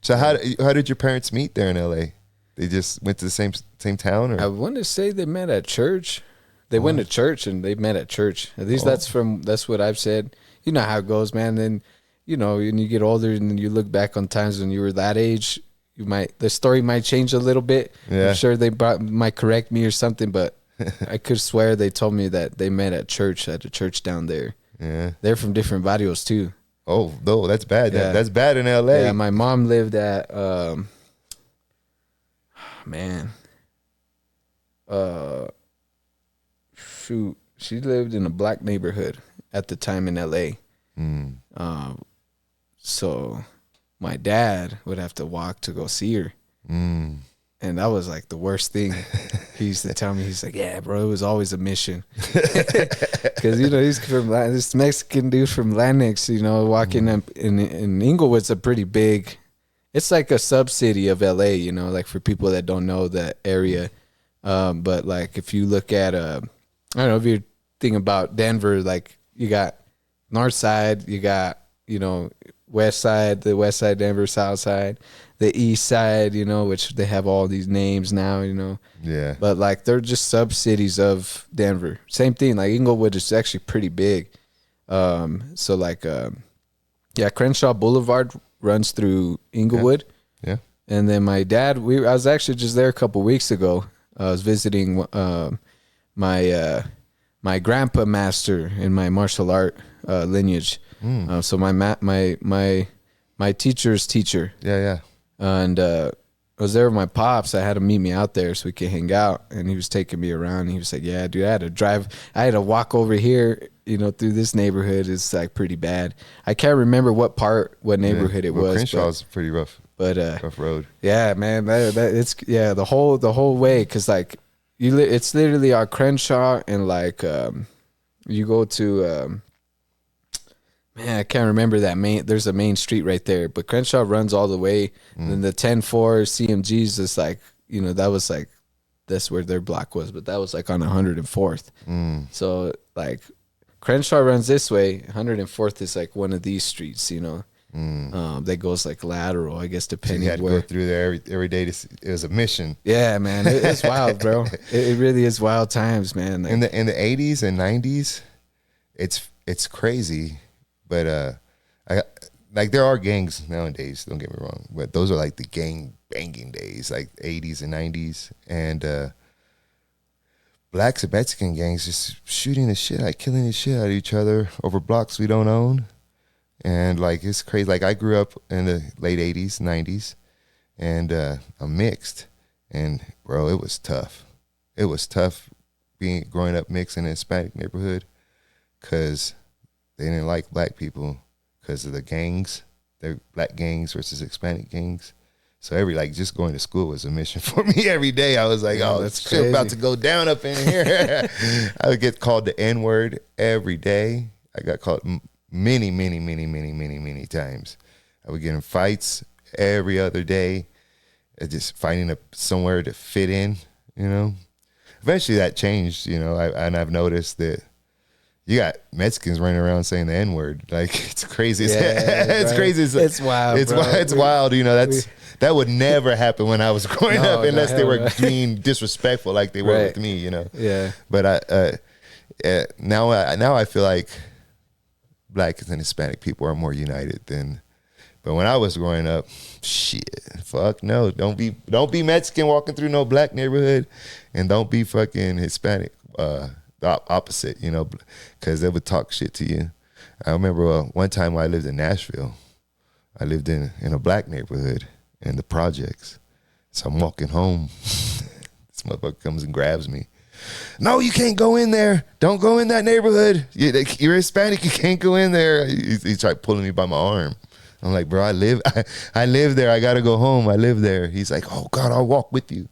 So how did your parents meet there in LA? They just went to the same town, or I want to say they met at church. They went to church and they met at church. At least that's what I've said. You know how it goes, man. Then, you know, when you get older and you look back on times when you were that age, the story might change a little bit. Yeah. I'm sure they might correct me or something, but I could swear they told me that they met at a church down there. Yeah. They're from different barrios too. Oh, no, that's bad. Yeah. That's bad in LA. Yeah, my mom lived at she lived in a black neighborhood at the time in LA. So my dad would have to walk to go see her. And that was like the worst thing. He used to tell me, he's like, yeah, bro, it was always a mission. Because, you know, he's from this Mexican dude from Latinx, you know, walking up in Inglewood's a pretty big, it's like a sub-city of LA, you know, like for people that don't know that area. But like if you look at, I don't know, if you're thinking about Denver, like you got north side, you got, you know, west side, the west side, Denver, south side, the east side, you know, which they have all these names now, you know. Yeah. But like they're just sub-cities of Denver. Same thing, like Inglewood is actually pretty big. So like, yeah, Crenshaw Boulevard runs through Inglewood. Yeah. And then my dad, I was actually just there a couple weeks ago. I was visiting my grandpa master in my martial art lineage. So my teacher's teacher. Yeah. And I was there with my pops. I had him meet me out there so we could hang out. And he was taking me around. And he was like, yeah, dude, I had to walk over here, you know, through this neighborhood. It's like pretty bad. I can't remember what neighborhood it was. Crenshaw's pretty rough. But rough road. Yeah, man, it's the whole way, because like it's literally our Crenshaw, and like you go to man, I can't remember there's a main street right there, but Crenshaw runs all the way. And then the 10-4 CMGs is like, you know, that's where their block was, but that was like on 104th. So like Crenshaw runs this way, 104th is like one of these streets, you know. That goes like lateral, I guess, depending. So you had to go through there every day. It was a mission. Yeah, man, it's wild, bro. It really is wild times, man. Like, in the 80s and 90s, it's crazy, but like there are gangs nowadays. Don't get me wrong, but those are like the gang banging days, like 80s and 90s, and blacks and Mexican gangs just shooting the shit out, killing the shit out of each other over blocks we don't own. And like it's crazy. Like I grew up in the late 80s, 90s, and I'm mixed. And bro, it was tough. It was tough growing up mixed in a Hispanic neighborhood, because they didn't like black people because of the gangs. They're black gangs versus Hispanic gangs. So just going to school was a mission for me every day. I was like, oh, that's shit about to go down up in here. I would get called the N-word every day. I got called many times. I would get in fights every other day, just finding somewhere to fit in, you know. Eventually that changed, you know, and I've noticed that you got Mexicans running around saying the N-word. Like, it's crazy. It's crazy. It's wild, It's wild, you know. That would never happen when I was growing up, unless they were being disrespectful like they were with me, you know. Yeah. But now I feel like Black and Hispanic people are more united than. But when I was growing up, shit, fuck no. Don't be Mexican walking through no black neighborhood, and don't be fucking Hispanic. The opposite, you know, because they would talk shit to you. I remember one time when I lived in Nashville. I lived in a black neighborhood in the projects. So I'm walking home. This motherfucker comes and grabs me. No, you can't go in there. Don't go in that neighborhood. You're Hispanic. You can't go in there. He tried pulling me by my arm. I'm like, bro, I live there. I got to go home. I live there. He's like, oh, God, I'll walk with you.